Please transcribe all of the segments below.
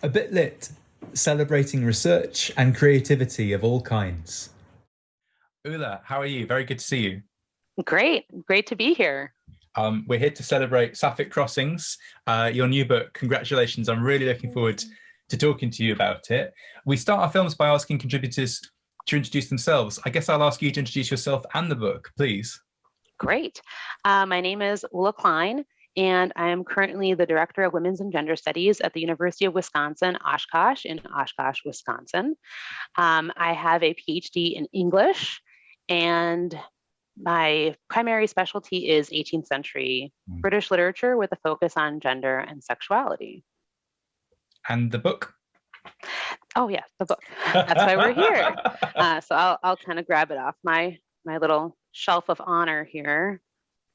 A Bit Lit, celebrating research and creativity of all kinds. Ula, how are you? Very good to see you. Great. Great to be here. We're here to celebrate Sapphic Crossings, your new book. Congratulations. I'm really looking forward to talking to you about it. We start our films by asking contributors to introduce themselves. I guess I'll ask you to introduce yourself and the book, please. Great. My name is Ula Klein, and I am currently the Director of Women's and Gender Studies at the University of Wisconsin, Oshkosh, in Oshkosh, Wisconsin. I have a PhD in English, and my primary specialty is 18th century British literature with a focus on gender and sexuality. And the book? Oh yeah, the book. That's why we're here. So I'll kind of grab it off my little shelf of honor here.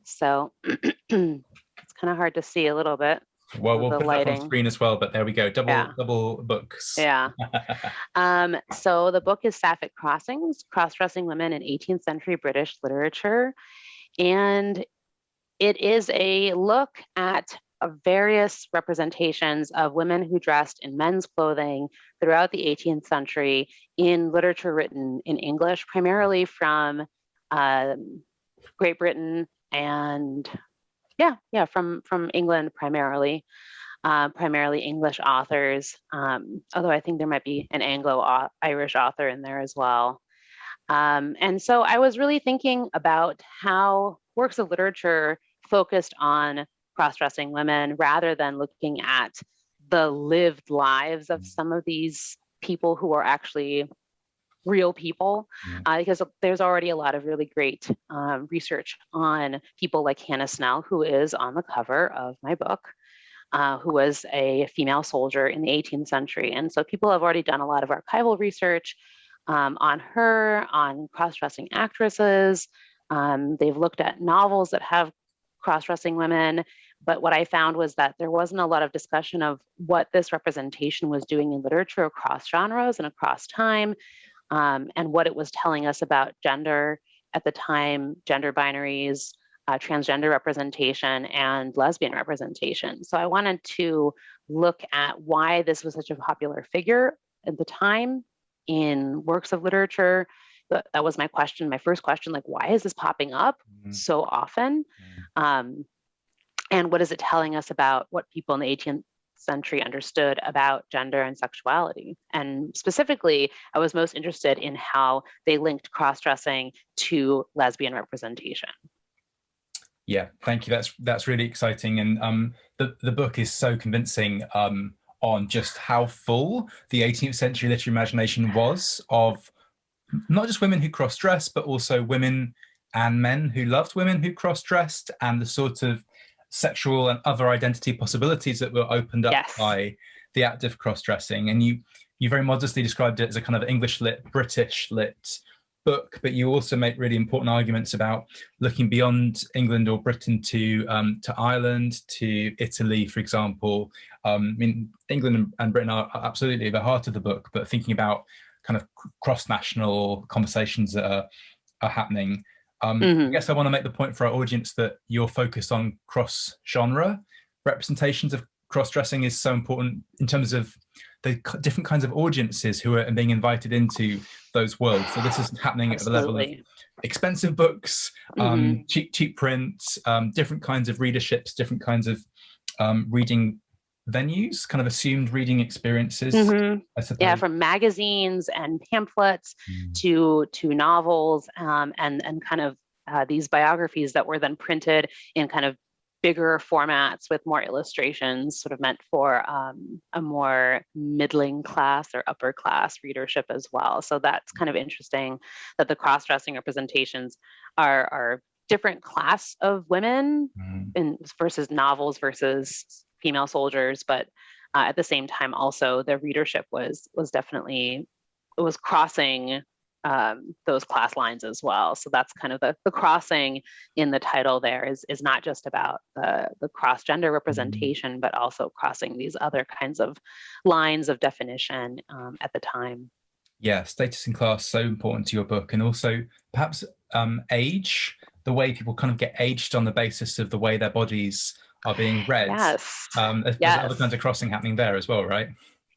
So it's kind of hard to see a little bit. Well, we'll put that on screen as well, but there we go. Double books. Yeah. So the book is Sapphic Crossings, Cross-Dressing Women in 18th Century British Literature. And it is a look at various representations of women who dressed in men's clothing throughout the 18th century in literature written in English, primarily from Great Britain and from England primarily, primarily English authors, although I think there might be an Anglo-Irish author in there as well. And so I was really thinking about how works of literature focused on cross-dressing women rather than looking at the lived lives of some of these people who are actually real people, because there's already a lot of really great research on people like Hannah Snell, who is on the cover of my book, who was a female soldier in the 18th century. And so people have already done a lot of archival research on her, on cross-dressing actresses. They've looked at novels that have cross-dressing women. But what I found was that there wasn't a lot of discussion of what this representation was doing in literature across genres and across time. And what it was telling us about gender at the time, gender binaries, transgender representation, and lesbian representation. So I wanted to look at why this was such a popular figure at the time in works of literature. That was my question, my first question, like, why is this popping up so often? And what is it telling us about what people in the 18th century understood about gender and sexuality? And specifically, I was most interested in how they linked cross-dressing to lesbian representation. Yeah, thank you. That's really exciting. And the book is so convincing on just how full the 18th century literary imagination was of not just women who cross-dressed, but also women and men who loved women who cross-dressed, and the sort of sexual and other identity possibilities that were opened up by the act of cross-dressing. And you very modestly described it as a kind of English lit, British lit book, but you also make really important arguments about looking beyond England or Britain to Ireland, to Italy, for example. I mean, England and Britain are absolutely the heart of the book, but thinking about kind of cross-national conversations that are happening. I guess I want to make the point for our audience that your focus on cross-genre representations of cross-dressing is so important in terms of the different kinds of audiences who are being invited into those worlds. So this is happening at the level of expensive books, cheap print, different kinds of readerships, different kinds of reading venues, kind of assumed reading experiences, I suppose. Yeah, from magazines and pamphlets to novels, and kind of these biographies that were then printed in kind of bigger formats with more illustrations, sort of meant for a more middling class or upper class readership as well. So that's kind of interesting that the cross-dressing representations are different class of women versus novels versus female soldiers, but at the same time also the readership was definitely, it was crossing those class lines as well. So that's kind of the crossing in the title there is not just about the cross-gender representation, but also crossing these other kinds of lines of definition at the time. Yeah, status and class, so important to your book. And also perhaps age, the way people kind of get aged on the basis of the way their bodies are being read. Yes. There's other kinds of crossing happening there as well, right?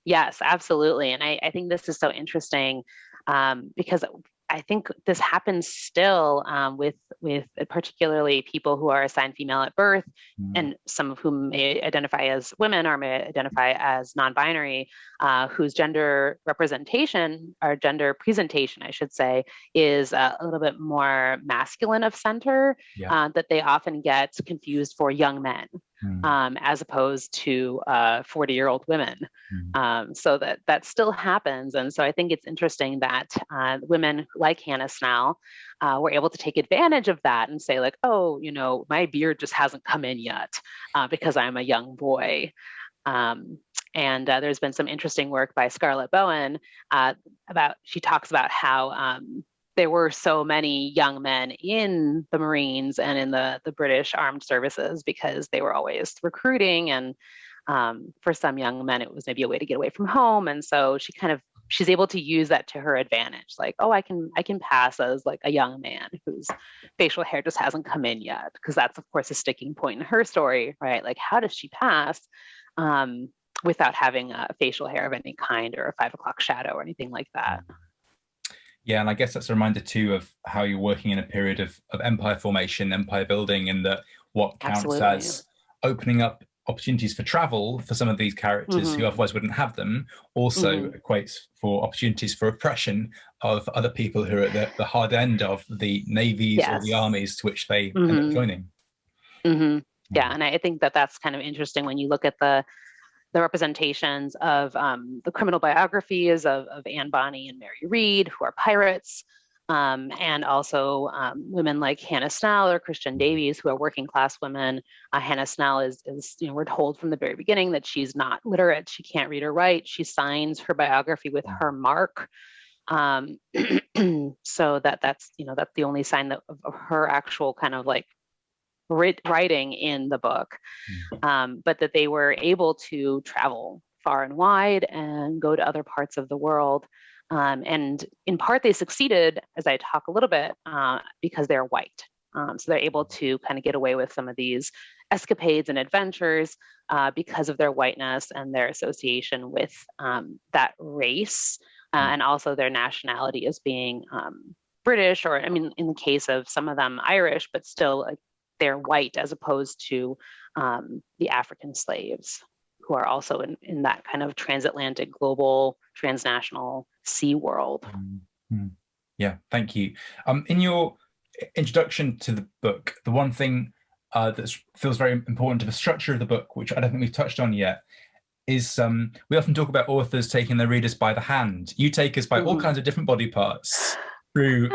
Yes, absolutely. And I think this is so interesting because I think this happens still with particularly people who are assigned female at birth, Mm. and some of whom may identify as women or may identify as non-binary, whose gender representation or gender presentation, I should say, is a little bit more masculine of center, Yeah. that they often get confused for young men. Mm. As opposed to 40-year-old women. Mm. So that still happens. And so I think it's interesting that women like Hannah Snell were able to take advantage of that and say like, oh, my beard just hasn't come in yet because I'm a young boy. And there's been some interesting work by Scarlett Bowen she talks about how there were so many young men in the Marines and in the British Armed Services because they were always recruiting. And for some young men, it was maybe a way to get away from home. And so she's able to use that to her advantage. Like, oh, I can pass as like a young man whose facial hair just hasn't come in yet. Because that's, of course, a sticking point in her story, right? Like, how does she pass without having a facial hair of any kind or a 5 o'clock shadow or anything like that? Yeah, and I guess that's a reminder too of how you're working in a period of empire formation, empire building, and that what counts Absolutely. as opening up opportunities for travel for some of these characters who otherwise wouldn't have them also equates for opportunities for oppression of other people who are at the hard end of the navies or the armies to which they end up joining. Yeah, and I think that's kind of interesting when you look at the representations of the criminal biographies of Anne Bonny and Mary Read, who are pirates, and also women like Hannah Snell or Christian Davies, who are working class women. Hannah Snell is we're told from the very beginning that she's not literate. She can't read or write. She signs her biography with her mark. So that's the only sign of her actual kind of like writing in the book, but that they were able to travel far and wide and go to other parts of the world. And in part, they succeeded, as I talk a little bit, because they're white. So they're able to kind of get away with some of these escapades and adventures because of their whiteness and their association with that race, and also their nationality as being British, or I mean, in the case of some of them, Irish, but still they're white as opposed to the African slaves who are also in that kind of transatlantic, global, transnational sea world. Yeah, thank you. In your introduction to the book, the one thing that feels very important to the structure of the book, which I don't think we've touched on yet, is we often talk about authors taking their readers by the hand. You take us by all kinds of different body parts through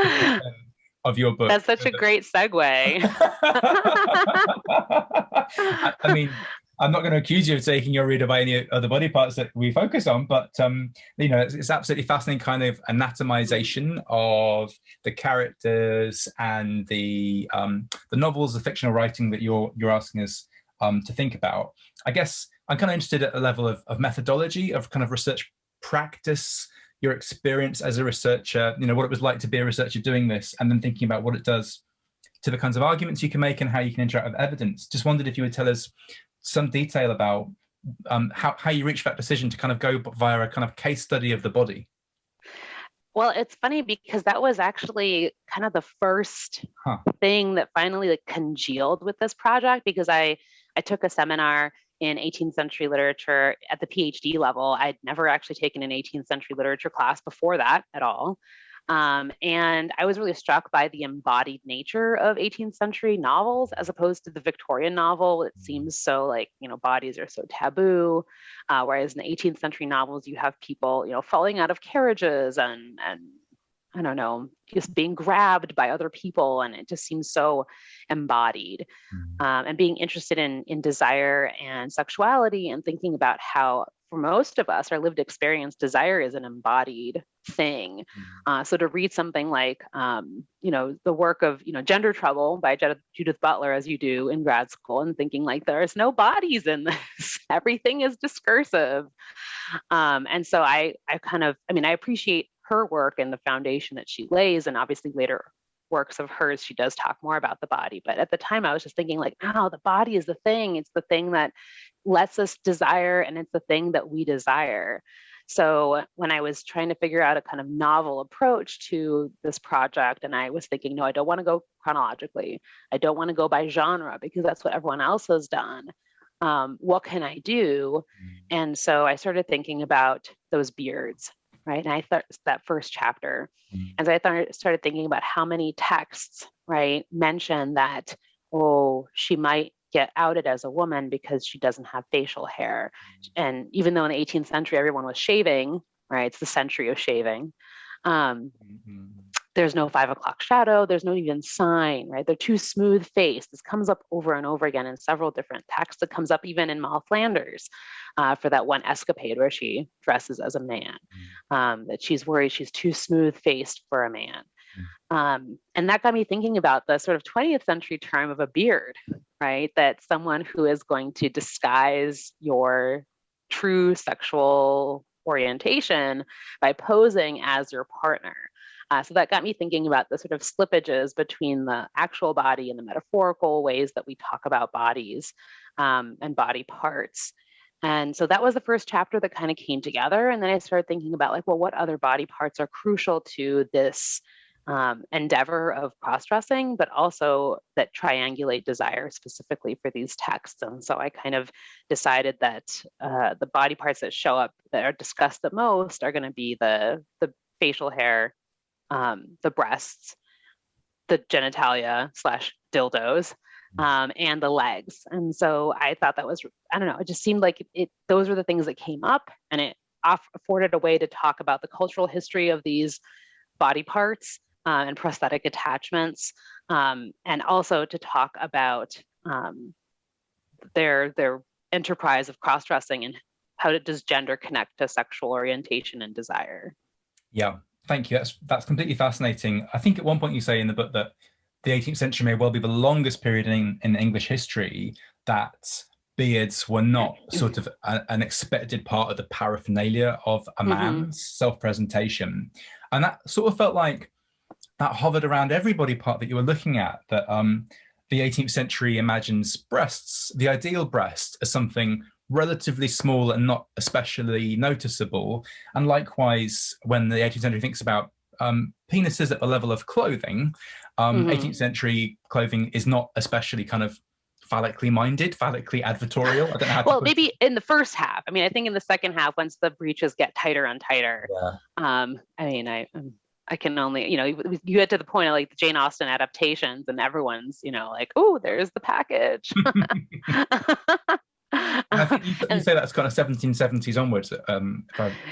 of your book. That's such a great segue. I mean, I'm not going to accuse you of taking your reader by any other body parts that we focus on, but it's absolutely fascinating kind of anatomization of the characters and the novels, the fictional writing that you're asking us to think about. I guess I'm kind of interested at a level of methodology, of kind of research practice, your experience as a researcher, what it was like to be a researcher doing this, and then thinking about what it does to the kinds of arguments you can make and how you can interact with evidence. Just wondered if you would tell us some detail about how you reached that decision to kind of go via a kind of case study of the body. Well, it's funny because that was actually kind of the first thing that finally congealed with this project, because I took a seminar in 18th century literature at the PhD level. I'd never actually taken an 18th century literature class before that at all. And I was really struck by the embodied nature of 18th century novels as opposed to the Victorian novel. It seems so bodies are so taboo. Whereas in the 18th century novels, you have people, falling out of carriages and I don't know, just being grabbed by other people. And it just seems so embodied. And being interested in desire and sexuality, and thinking about how, for most of us, our lived experience, desire is an embodied thing. So to read something like, the work of, Gender Trouble by Judith Butler, as you do in grad school, and thinking like, there's no bodies in this, everything is discursive. And so I appreciate her work and the foundation that she lays, and obviously later works of hers, she does talk more about the body. But at the time, I was just thinking like, oh, the body is the thing. It's the thing that lets us desire, and it's the thing that we desire. So when I was trying to figure out a kind of novel approach to this project, and I was thinking, no, I don't want to go chronologically. I don't want to go by genre because that's what everyone else has done. What can I do? And so I started thinking about those beards, right? And I thought that first chapter, and so I started thinking about how many texts, right, mention that, oh, she might get outed as a woman because she doesn't have facial hair. And even though in the 18th century, everyone was shaving, right? It's the century of shaving. There's no 5 o'clock shadow. There's no even sign, right? They're too smooth faced. This comes up over and over again in several different texts. It comes up even in Moll Flanders for that one escapade where she dresses as a man, that she's worried she's too smooth faced for a man. And that got me thinking about the sort of 20th century term of a beard, right? That someone who is going to disguise your true sexual orientation by posing as your partner. So that got me thinking about the sort of slippages between the actual body and the metaphorical ways that we talk about bodies and body parts. And so that was the first chapter that kind of came together. And then I started thinking about like, well, what other body parts are crucial to this endeavor of cross-dressing, but also that triangulate desire specifically for these texts. And so I kind of decided that the body parts that show up that are discussed the most are going to be the facial hair, the breasts, the genitalia / dildos, and the legs. And so I thought that was, I don't know, it just seemed like those were the things that came up, and it afforded a way to talk about the cultural history of these body parts and prosthetic attachments, and also to talk about their enterprise of cross-dressing and how does gender connect to sexual orientation and desire. Yeah, thank you. That's completely fascinating. I think at one point you say in the book that the 18th century may well be the longest period in English history that beards were not sort of an expected part of the paraphernalia of a man's self-presentation. And that sort of felt like that hovered around every body part that you were looking at, that the 18th century imagines breasts, the ideal breast, as something relatively small and not especially noticeable. And likewise, when the 18th century thinks about penises at the level of clothing, 18th century clothing is not especially kind of phallically minded, phallically advertorial. I don't know how to maybe in the first half. I mean, I think in the second half, once the breeches get tighter and tighter, I mean, I can only, you get to the point of like the Jane Austen adaptations and everyone's, like, oh, there's the package. I think you say that's kind of 1770s onwards.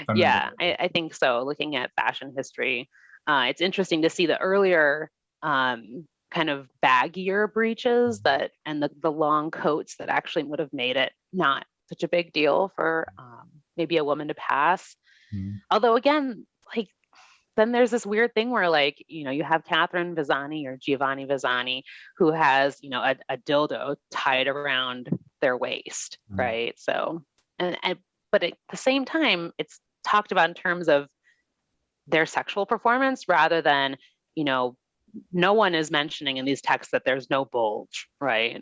I think so. Looking at fashion history, it's interesting to see the earlier kind of baggier breeches and the long coats that actually would have made it not such a big deal for maybe a woman to pass. Although again, like, then there's this weird thing where like, you have Catherine Visani or Giovanni Visani who has, a dildo tied around their waist, right? So, but at the same time, it's talked about in terms of their sexual performance rather than, no one is mentioning in these texts that there's no bulge, right?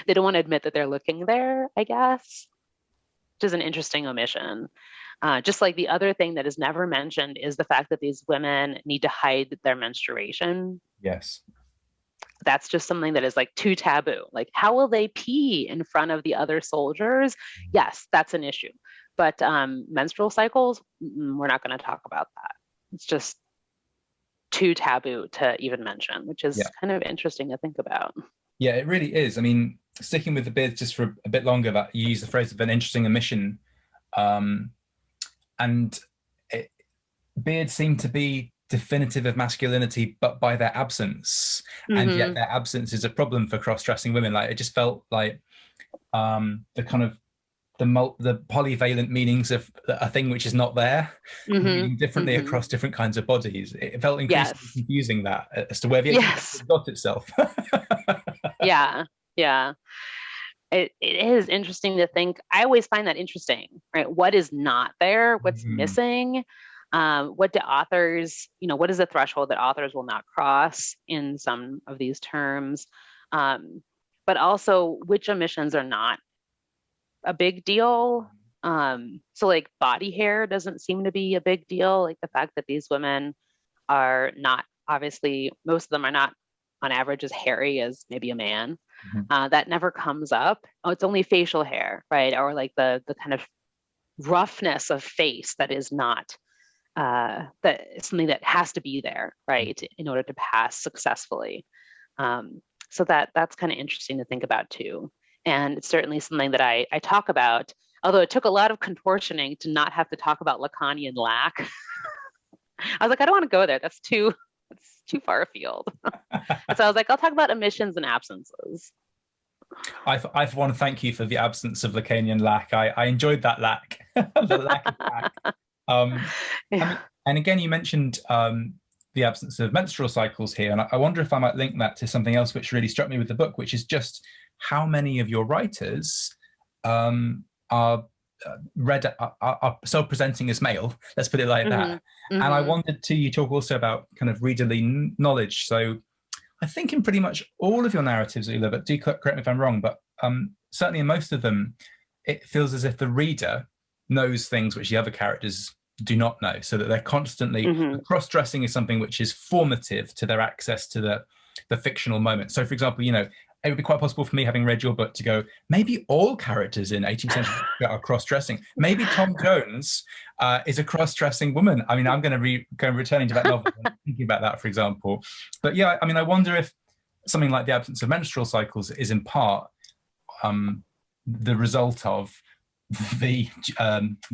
They don't want to admit that they're looking there, I guess, which is an interesting omission. Just like the other thing that is never mentioned is the fact that these women need to hide their menstruation. Yes. That's just something that is like too taboo. Like, how will they pee in front of the other soldiers? Yes, that's an issue. But menstrual cycles, we're not going to talk about that. It's just too taboo to even mention, which is kind of interesting to think about. Yeah, it really is. I mean, sticking with the beards just for a bit longer, that you use the phrase of an interesting omission. And beards seem to be definitive of masculinity, but by their absence. And yet their absence is a problem for cross-dressing women. Like, it just felt like the kind of the polyvalent meanings of a thing which is not there, meaning differently across different kinds of bodies. It felt increasingly confusing that as to where the got itself. It is interesting to think. I always find that interesting, right? What is not there? What's missing? What do authors, what is the threshold that authors will not cross in some of these terms? But also which omissions are not a big deal. So like body hair doesn't seem to be a big deal. Like the fact that these women are not, obviously, most of them are not on average as hairy as maybe a man. That never comes up. Oh, it's only facial hair, right? Or like the kind of roughness of face that is not, that is something that has to be there, right, in order to pass successfully. So that's kind of interesting to think about too. And it's certainly something that I talk about, although it took a lot of contortioning to not have to talk about Lacanian lack. I was like, I don't want to go there. That's too far afield. So I was like, I'll talk about omissions and absences. I want to thank you for the absence of Lacanian lack. I enjoyed that lack, the lack of lack. Yeah. And again, you mentioned the absence of menstrual cycles here, and I wonder if I might link that to something else which really struck me with the book, which is just how many of your writers are self-presenting as male. Let's put it like that. And I wanted to, you talk also about kind of readerly knowledge. So I think in pretty much all of your narratives, Ula, but do correct me if I'm wrong, but certainly in most of them, it feels as if the reader knows things which the other characters do not know, so that they're constantly, cross-dressing is something which is formative to their access to the fictional moment. So for example, it would be quite possible for me, having read your book, to go, maybe all characters in 18th century are cross-dressing. Maybe Tom Jones is a cross-dressing woman. I mean, I'm going to go returning to that novel and thinking about that, for example. But yeah, I mean, I wonder if something like the absence of menstrual cycles is in part the result of the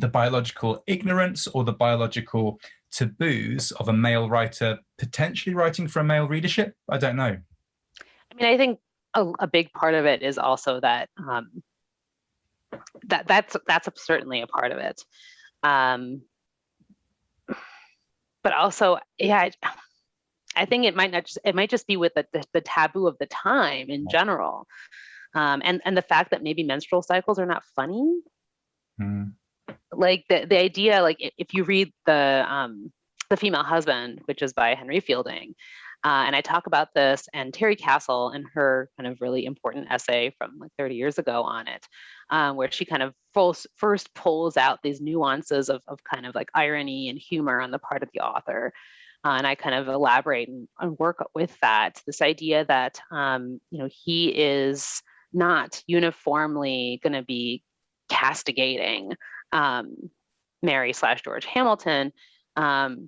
biological ignorance or the biological taboos of a male writer potentially writing for a male readership. I don't know. I mean, I think a big part of it is also that that's certainly a part of it, but also, yeah, I think it might just be with the taboo of the time in general, and the fact that maybe menstrual cycles are not funny. Like the idea, like if you read the Female Husband, which is by Henry Fielding. And I talk about this, and Terry Castle in her kind of really important essay from like 30 years ago on it, where she kind of first pulls out these nuances of kind of like irony and humor on the part of the author. And I kind of elaborate and work with that, this idea that, he is not uniformly going to be castigating Mary/George Hamilton,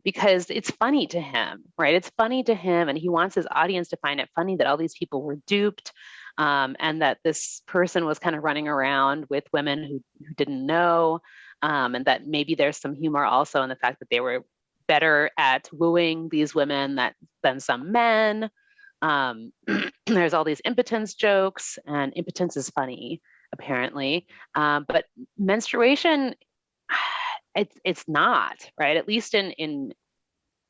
because it's funny to him, right? It's funny to him, and he wants his audience to find it funny that all these people were duped, and that this person was kind of running around with women who didn't know, and that maybe there's some humor also in the fact that they were better at wooing these women than some men. There's all these impotence jokes, and impotence is funny, apparently, but menstruation, it's not, right? At least in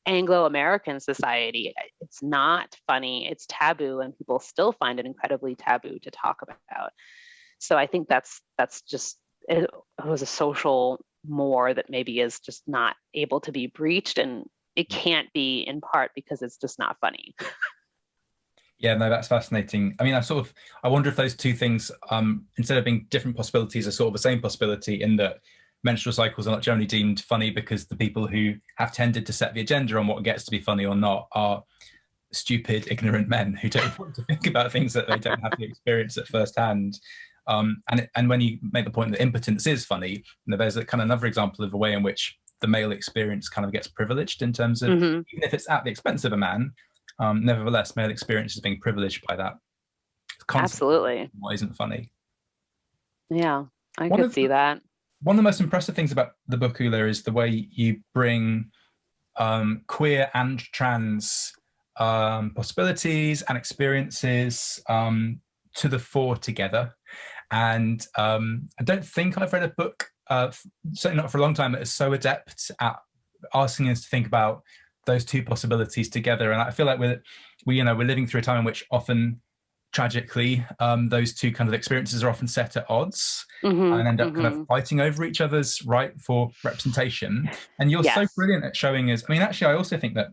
Anglo-American society, it's not funny. It's taboo, and people still find it incredibly taboo to talk about. So I think that's just, it was a social more that maybe is just not able to be breached, and it can't be in part because it's just not funny. Yeah, no, that's fascinating. I mean, I wonder if those two things, instead of being different possibilities, are sort of the same possibility, in that menstrual cycles are not generally deemed funny because the people who have tended to set the agenda on what gets to be funny or not are stupid, ignorant men who don't want to think about things that they don't have to experience at first hand. And when you make the point that impotence is funny, there's a kind of another example of a way in which the male experience kind of gets privileged, in terms of, even if it's at the expense of a man, nevertheless, male experience is being privileged by that. Absolutely. What isn't funny. Yeah, I could see that. One of the most impressive things about the book, Ula, is the way you bring queer and trans possibilities and experiences to the fore together. And I don't think I've read a book, certainly not for a long time, that is so adept at asking us to think about those two possibilities together. And I feel like we're living through a time in which often tragically, those two kind of experiences are often set at odds Mm-hmm, and end up kind of mm-hmm. fighting over each other's right for representation. And you're so Yes. brilliant at showing us. I mean, actually, I also think that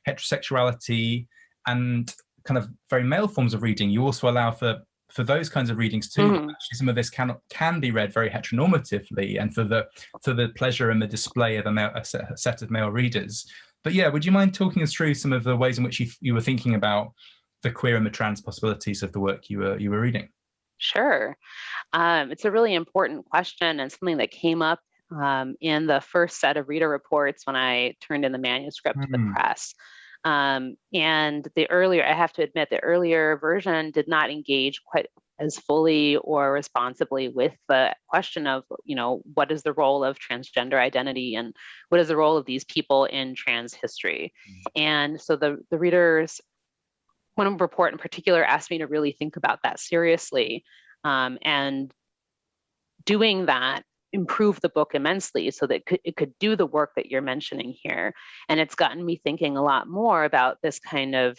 heterosexuality and kind of very male forms of reading, you also allow for those kinds of readings too. Mm-hmm. Actually, some of this can be read very heteronormatively, and for the pleasure and the display of a set of male readers. But yeah, would you mind talking us through some of the ways in which you were thinking about the queer and the trans possibilities of the work you were reading? Sure. It's a really important question and something that came up in the first set of reader reports when I turned in the manuscript to the press. And I have to admit, the earlier version did not engage quite as fully or responsibly with the question of, what is the role of transgender identity and what is the role of these people in trans history? And so the readers, one report in particular asked me to really think about that seriously. And doing that improved the book immensely so that it could do the work that you're mentioning here. And it's gotten me thinking a lot more about this kind of,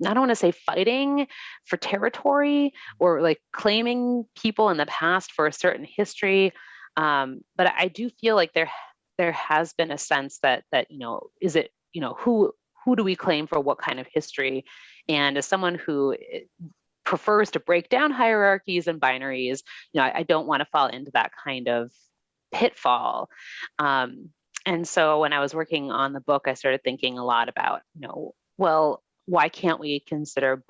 I don't want to say fighting for territory or like claiming people in the past for a certain history. But I do feel like there has been a sense that is it, who do we claim for what kind of history? And as someone who prefers to break down hierarchies and binaries, I don't want to fall into that kind of pitfall. And so when I was working on the book, I started thinking a lot about, well, why can't we consider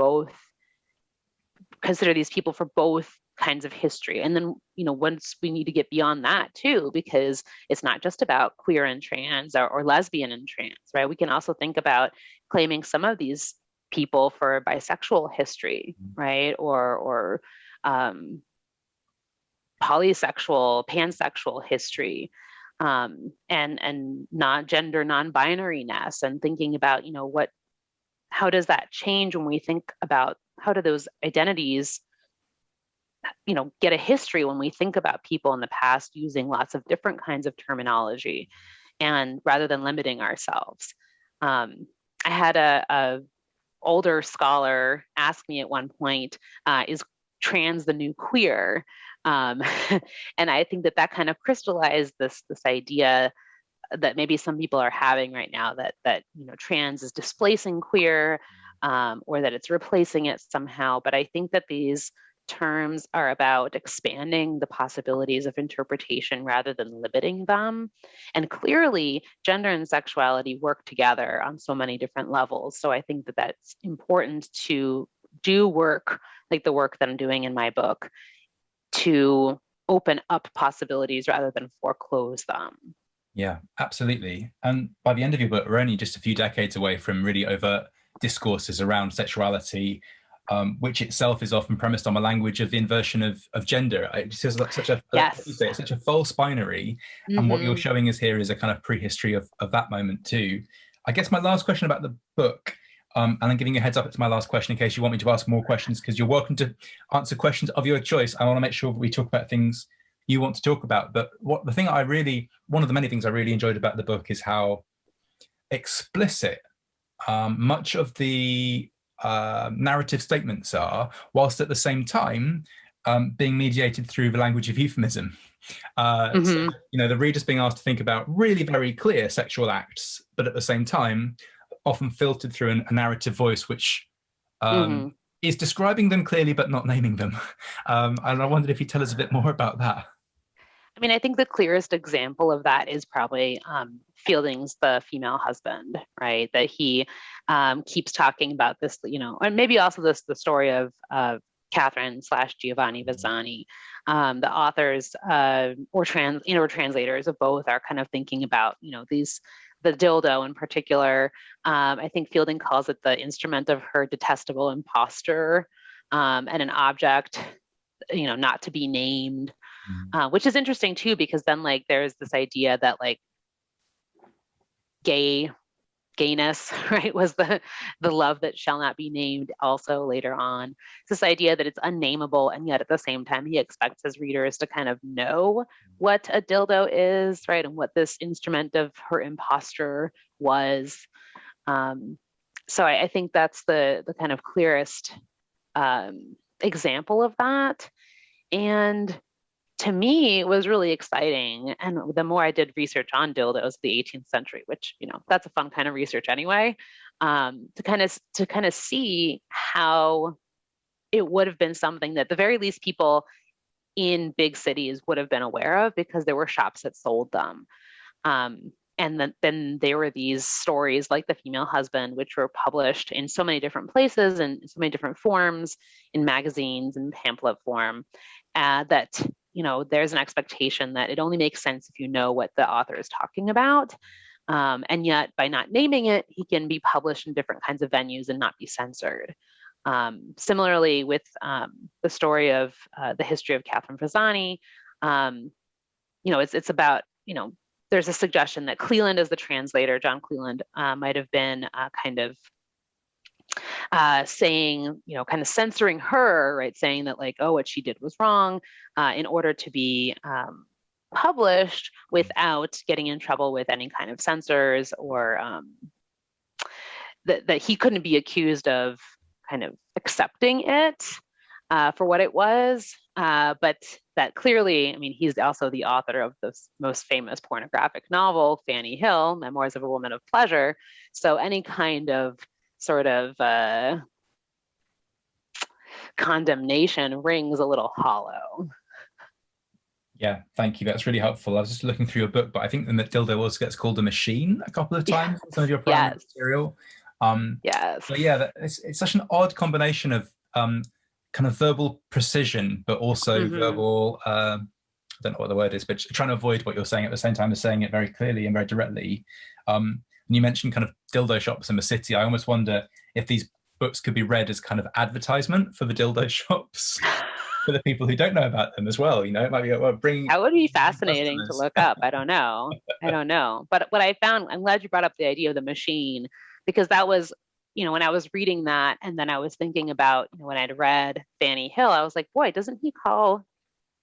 these people for both kinds of history? And then, once we need to get beyond that too, because it's not just about queer and trans or lesbian and trans, right? We can also think about claiming some of these people for bisexual history, right? Or polysexual, pansexual history, and non-gender, non-binariness, and thinking about, how does that change when we think about how do those identities, get a history when we think about people in the past using lots of different kinds of terminology, and rather than limiting ourselves. I had a older scholar ask me at one point, is trans the new queer? And I think that kind of crystallized this idea that maybe some people are having right now, that trans is displacing queer, or that it's replacing it somehow. But I think that these terms are about expanding the possibilities of interpretation rather than limiting them. And clearly, gender and sexuality work together on so many different levels. So I think that that's important to do work like the work that I'm doing in my book to open up possibilities rather than foreclose them. Yeah, absolutely. And by the end of your book, we're only just a few decades away from really overt discourses around sexuality, which itself is often premised on a language of the inversion of gender. It feels like such a, Yes. like you say, it's such a false binary. Mm-hmm. And what you're showing us here is a kind of prehistory of that moment too. I guess my last question about the book, and I'm giving you a heads up, it's my last question in case you want me to ask more questions, because you're welcome to answer questions of your choice. I want to make sure that we talk about things you want to talk about. But one of the many things I really enjoyed about the book is how explicit much of the narrative statements are, whilst at the same time being mediated through the language of euphemism. So, the reader's being asked to think about really very clear sexual acts, but at the same time, often filtered through a narrative voice, which is describing them clearly, but not naming them. And I wondered if you'd tell us a bit more about that. I mean, I think the clearest example of that is probably Fielding's The Female Husband, right? That he keeps talking about this, and maybe also the story of Catherine / Giovanni Vizzani. The authors or translators of both are kind of thinking about, the dildo in particular. I think Fielding calls it the instrument of her detestable imposture, and an object, not to be named. Which is interesting too, because then there's this idea that gayness, right, was the love that shall not be named also later on. It's this idea that it's unnameable, and yet at the same time he expects his readers to kind of know what a dildo is, right, and what this instrument of her imposture was. So I think that's the kind of clearest example of that. And to me, it was really exciting. And the more I did research on dildos, the 18th century, which, that's a fun kind of research anyway, to kind of see how it would have been something that, at the very least, people in big cities would have been aware of, because there were shops that sold them. And then there were these stories like The Female Husband, which were published in so many different places and so many different forms, in magazines and pamphlet form, that, there's an expectation that it only makes sense if you know what the author is talking about. And yet, by not naming it, he can be published in different kinds of venues and not be censored. Similarly, with the story of the history of Catherine Fasani, it's about, there's a suggestion that Cleland, as the translator, John Cleland, might have been kind of saying, kind of censoring her, right? Saying that, like, oh, what she did was wrong, in order to be published without getting in trouble with any kind of censors, or that he couldn't be accused of kind of accepting it for what it was. But that clearly, he's also the author of the most famous pornographic novel, Fanny Hill, Memoirs of a Woman of Pleasure. So any kind of sort of condemnation rings a little hollow. Yeah, thank you. That's really helpful. I was just looking through your book, but I think the dildo also gets called a machine a couple of times in some of your primary material. Yes. But yeah, it's such an odd combination of kind of verbal precision, but also verbal, I don't know what the word is, but trying to avoid what you're saying at the same time as saying it very clearly and very directly. And you mentioned kind of dildo shops in the city. I almost wonder if these books could be read as kind of advertisement for the dildo shops for the people who don't know about them as well. It might be bringing. That would be fascinating to look up. I don't know. But what I found, I'm glad you brought up the idea of the machine, because that was, when I was reading that, and then I was thinking about, when I'd read Fanny Hill, I was like, boy, doesn't he call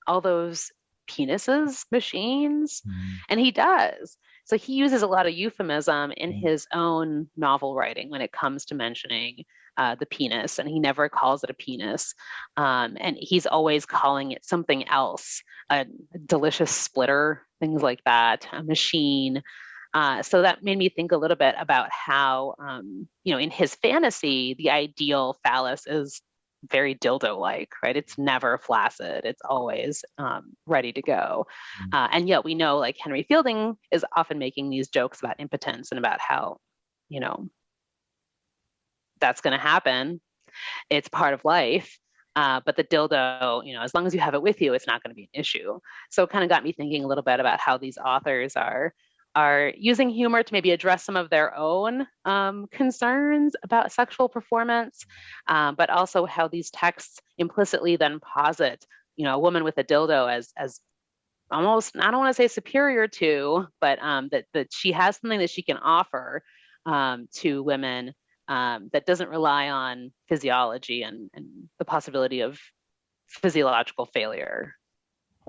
all those penises machines? And he does. So he uses a lot of euphemism in his own novel writing when it comes to mentioning the penis, and he never calls it a penis. And he's always calling it something else, a delicious splitter, things like that, a machine. So that made me think a little bit about how, in his fantasy, the ideal phallus is very dildo-like, right? It's never flaccid. It's always ready to go. And yet we know, like, Henry Fielding is often making these jokes about impotence and about how, that's going to happen. It's part of life. But the dildo, as long as you have it with you, it's not going to be an issue. So it kind of got me thinking a little bit about how these authors are using humor to maybe address some of their own concerns about sexual performance, but also how these texts implicitly then posit, a woman with a dildo as almost, I don't want to say superior to, but that she has something that she can offer to women that doesn't rely on physiology and the possibility of physiological failure.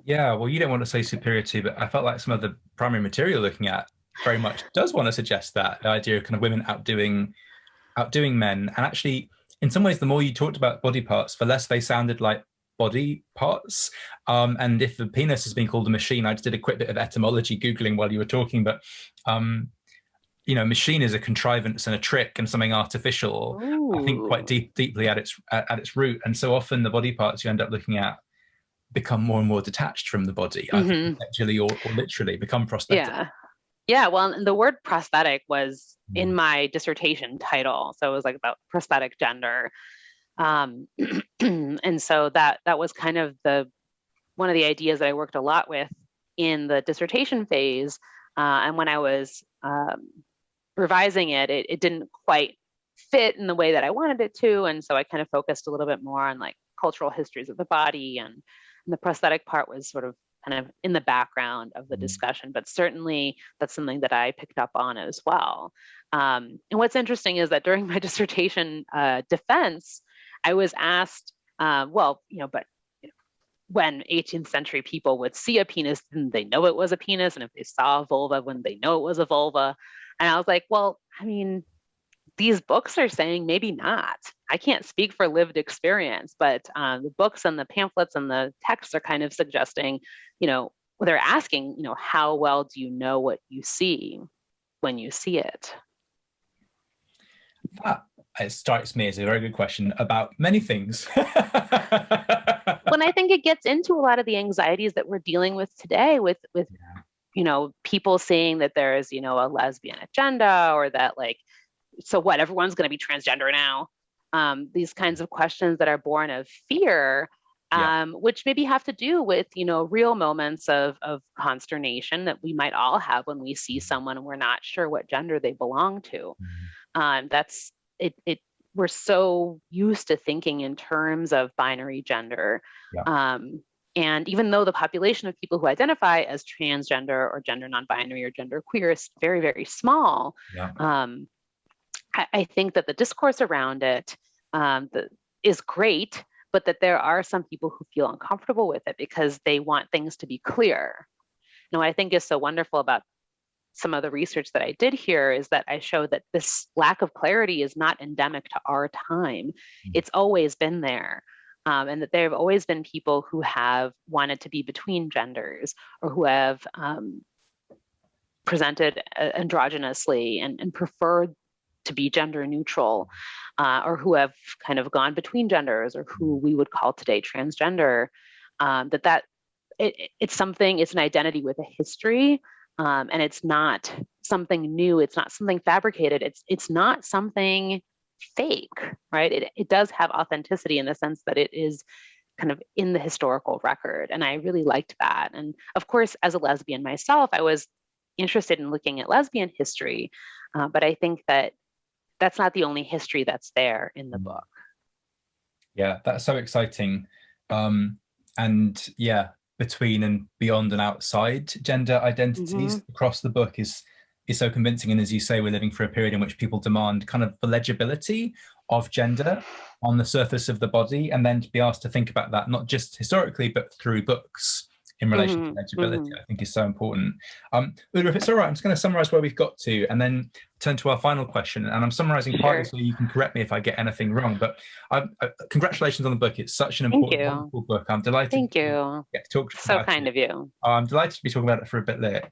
Yeah, well, you don't want to say superior to, but I felt like some of the primary material looking at very much does want to suggest that, the idea of kind of women outdoing men. And actually, in some ways, the more you talked about body parts, the less they sounded like body parts. And if the penis is being called a machine, I just did a quick bit of etymology Googling while you were talking, but machine is a contrivance and a trick and something artificial. Ooh. I think quite deeply at its root. And so often the body parts you end up looking at become more and more detached from the body, either conceptually or literally become prosthetic. Yeah. Well, the word prosthetic was in my dissertation title, so it was like about prosthetic gender, and so that was kind of one of the ideas that I worked a lot with in the dissertation phase. And when I was revising it, it didn't quite fit in the way that I wanted it to, and so I kind of focused a little bit more on like cultural histories of the body, and the prosthetic part was sort of kind of in the background of the discussion, but certainly that's something that I picked up on as well. And what's interesting is that during my dissertation defense, I was asked, when 18th century people would see a penis, didn't they know it was a penis? And if they saw a vulva, wouldn't they know it was a vulva? And I was like, well, these books are saying maybe not. I can't speak for lived experience, but the books and the pamphlets and the texts are kind of suggesting, they're asking, how well do you know what you see when you see it? That, it strikes me as a very good question about many things. When I think it gets into a lot of the anxieties that we're dealing with today with people seeing that there's, a lesbian agenda, or that like, so what, everyone's going to be transgender now. These kinds of questions that are born of fear, which maybe have to do with, real moments of consternation that we might all have when we see someone and we're not sure what gender they belong to. That's it. We're so used to thinking in terms of binary gender. And even though the population of people who identify as transgender or gender non-binary or gender queer is very, very small, I think that the discourse around it is great, but that there are some people who feel uncomfortable with it because they want things to be clear. Now, what I think is so wonderful about some of the research that I did here is that I showed that this lack of clarity is not endemic to our time. It's always been there. And that there have always been people who have wanted to be between genders, or who have presented androgynously and preferred to be gender neutral, or who have kind of gone between genders, or who we would call today transgender. It's something, it's an identity with a history, and it's not something new. It's not something fabricated. It's not something fake, right? It does have authenticity in the sense that it is kind of in the historical record. And I really liked that. And of course, as a lesbian myself, I was interested in looking at lesbian history, but I think that that's not the only history that's there in the book. Yeah, that's so exciting. And yeah, between and beyond and outside gender identities across the book is so convincing. And as you say, we're living for a period in which people demand kind of the legibility of gender on the surface of the body, and then to be asked to think about that, not just historically, but through books in relation to legibility, I think is so important. Ula, if it's all right, I'm just going to summarize where we've got to and then turn to our final question. And I'm summarizing partly so you can correct me if I get anything wrong, but congratulations on the book. It's such an important, wonderful book. I'm delighted to get to talk to you about it. So kind of you. I'm delighted to be talking about it for a bit later.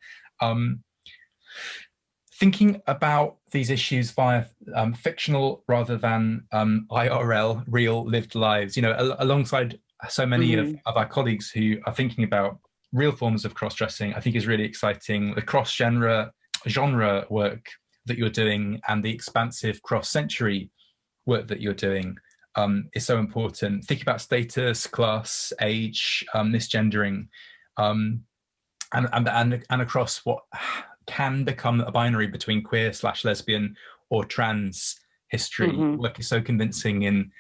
Thinking about these issues via fictional rather than IRL, real lived lives, alongside so many of our colleagues who are thinking about real forms of cross-dressing, I think is really exciting. The cross-genre work that you're doing and the expansive cross-century work that you're doing is so important. Think about status, class, age, misgendering, and across what can become a binary between queer/lesbian or trans history. Work is so convincing in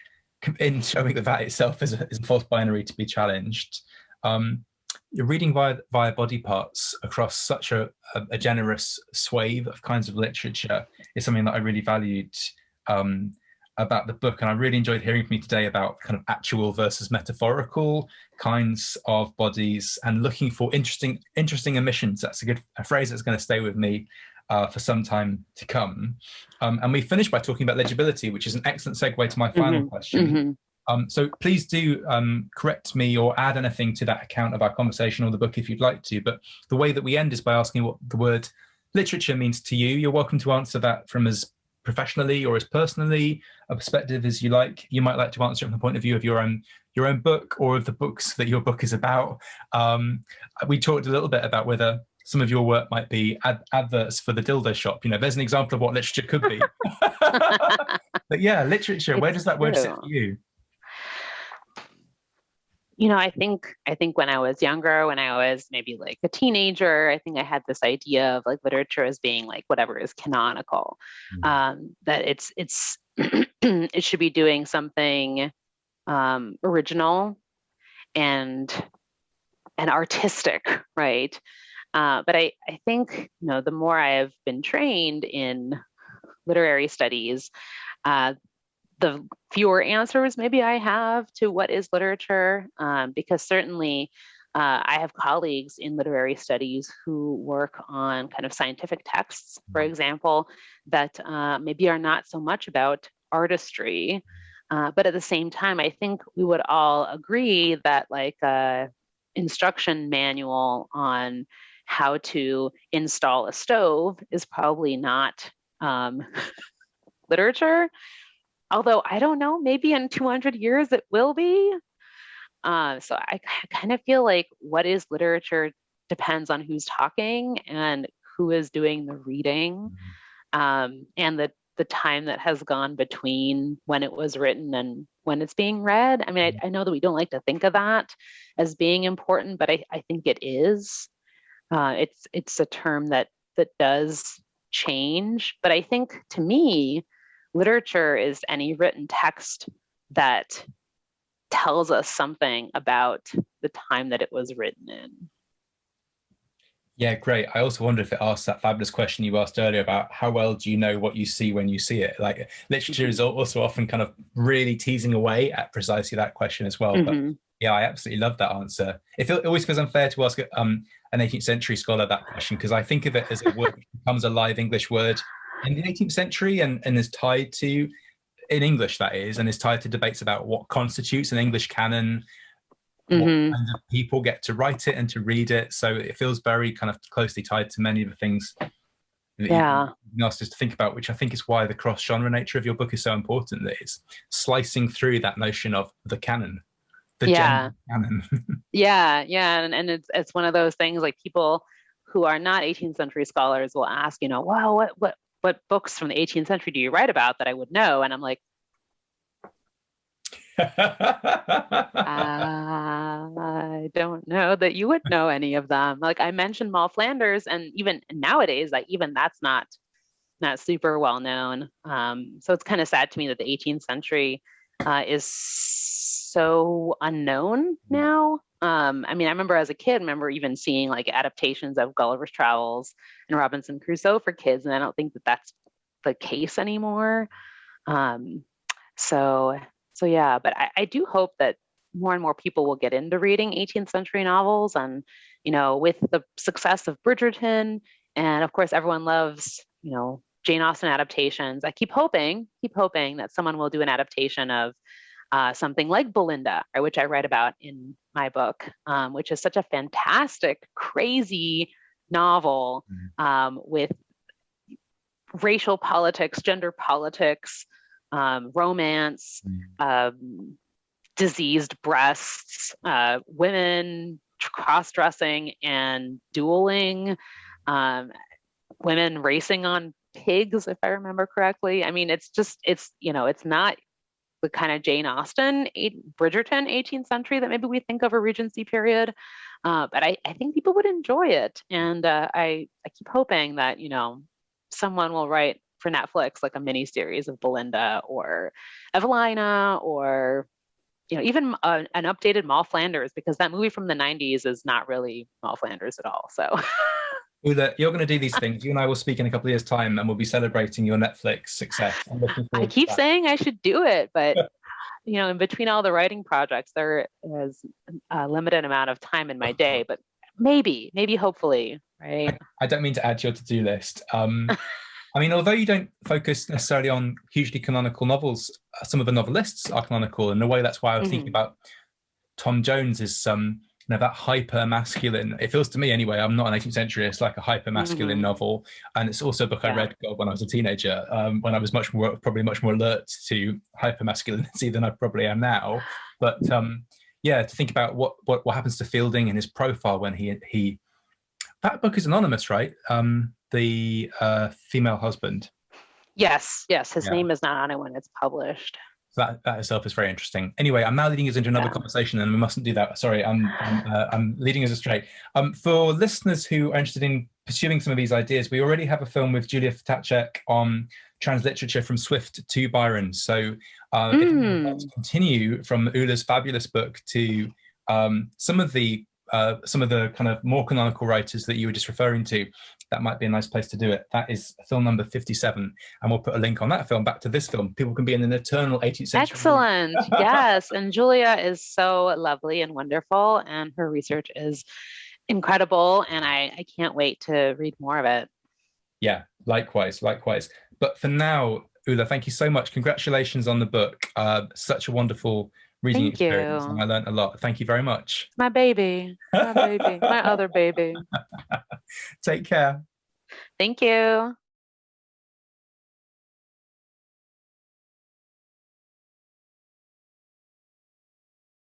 showing that itself is a false binary to be challenged. You're reading via body parts across such a generous swathe of kinds of literature is something that I really valued about the book. And I really enjoyed hearing from you today about kind of actual versus metaphorical kinds of bodies and looking for interesting emissions. That's a phrase that's going to stay with me for some time to come. And we finished by talking about legibility, which is an excellent segue to my final question. So please do correct me or add anything to that account of our conversation or the book if you'd like to. But the way that we end is by asking what the word literature means to you. You're welcome to answer that from as professionally or as personally a perspective as you like. You might like to answer it from the point of view of your own book or of the books that your book is about. We talked a little bit about whether some of your work might be adverts for the dildo shop. There's an example of what literature could be. But yeah, literature, where does that word sit for you? I think when I was younger, when I was maybe like a teenager, I think I had this idea of like literature as being like whatever is canonical, that it's it should be doing something original and artistic, right? But I think the more I have been trained in literary studies, the fewer answers maybe I have to what is literature, because certainly I have colleagues in literary studies who work on kind of scientific texts, for example, that maybe are not so much about artistry. But at the same time, I think we would all agree that like a instruction manual on how to install a stove is probably not literature. Although I don't know, maybe in 200 years it will be. So I kind of feel like what is literature depends on who's talking and who is doing the reading, and the time that has gone between when it was written and when it's being read. I mean, I know that we don't like to think of that as being important, but I think it is. It's a term that does change. But I think to me, literature is any written text that tells us something about the time that it was written in. Yeah, great. I also wonder if it asks that fabulous question you asked earlier about how well do you know what you see when you see it? Like literature is also often kind of really teasing away at precisely that question as well. But yeah, I absolutely love that answer. It always feels unfair to ask an 18th century scholar that question, because I think of it as a word which becomes a live English word in the 18th century and is tied to, in English that is, and is tied to debates about what constitutes an English canon, what kinds of people get to write it and to read it. So it feels very kind of closely tied to many of the things that you've asked us to think about, which I think is why the cross-genre nature of your book is so important, that it's slicing through that notion of the canon, the gender canon. And it's one of those things, like people who are not 18th century scholars will ask, wow, what books from the 18th century do you write about that I would know? And I'm like, I don't know that you would know any of them. Like I mentioned Moll Flanders, and even nowadays, like even that's not super well known. So it's kind of sad to me that the 18th century is so unknown now. I mean, I remember as a kid, even seeing like adaptations of Gulliver's Travels and Robinson Crusoe for kids, and I don't think that that's the case anymore. So yeah, but I do hope that more and more people will get into reading 18th century novels, and with the success of Bridgerton, and of course everyone loves Jane Austen adaptations. I keep hoping that someone will do an adaptation of something like Belinda, which I write about in my book, which is such a fantastic, crazy novel with racial politics, gender politics, romance, diseased breasts, women cross-dressing and dueling, women racing on pigs, if I remember correctly. I mean, it's not the kind of Jane Austen, Bridgerton 18th century that maybe we think of a Regency period. But I think people would enjoy it. And I keep hoping that, someone will write for Netflix like a mini series of Belinda or Evelina, or even an updated Moll Flanders, because that movie from the 90s is not really Moll Flanders at all. So Ula, you're going to do these things. You and I will speak in a couple of years' time, and we'll be celebrating your Netflix success. I'm looking forward I keep to that. saying I should do it, but in between all the writing projects, there is a limited amount of time in my day. But maybe, hopefully, right? I don't mean to add to your to-do list. I mean, although you don't focus necessarily on hugely canonical novels, some of the novelists are canonical. In a way, that's why I was thinking about Tom Jones is that hyper masculine. It feels to me anyway, I'm not an 18th century, it's like a hyper masculine novel. And it's also a book I read when I was a teenager, when I was probably much more alert to hyper masculinity than I probably am now. But to think about what happens to Fielding in his profile when he that book is anonymous, right? The female husband. Yes. His name is not on it when it's published. So that itself is very interesting. Anyway, I'm now leading us into another conversation, and we mustn't do that. Sorry, I'm leading us astray. For listeners who are interested in pursuing some of these ideas, we already have a film with Julia Fatacek on transliterature from Swift to Byron. So if you would like to continue from Ula's fabulous book to some of the some of the kind of more canonical writers that you were just referring to, that might be a nice place to do it. That is film number 57, and we'll put a link on that film back to this film. People can be in an eternal 18th century. Excellent. Yes. And Julia is so lovely and wonderful, and her research is incredible, and I can't wait to read more of it. Yeah, likewise. But for now, Ula, thank you so much. Congratulations on the book. Such a wonderful reading experience. And I learned a lot. Thank you very much. My baby, my other baby. Take care. Thank you.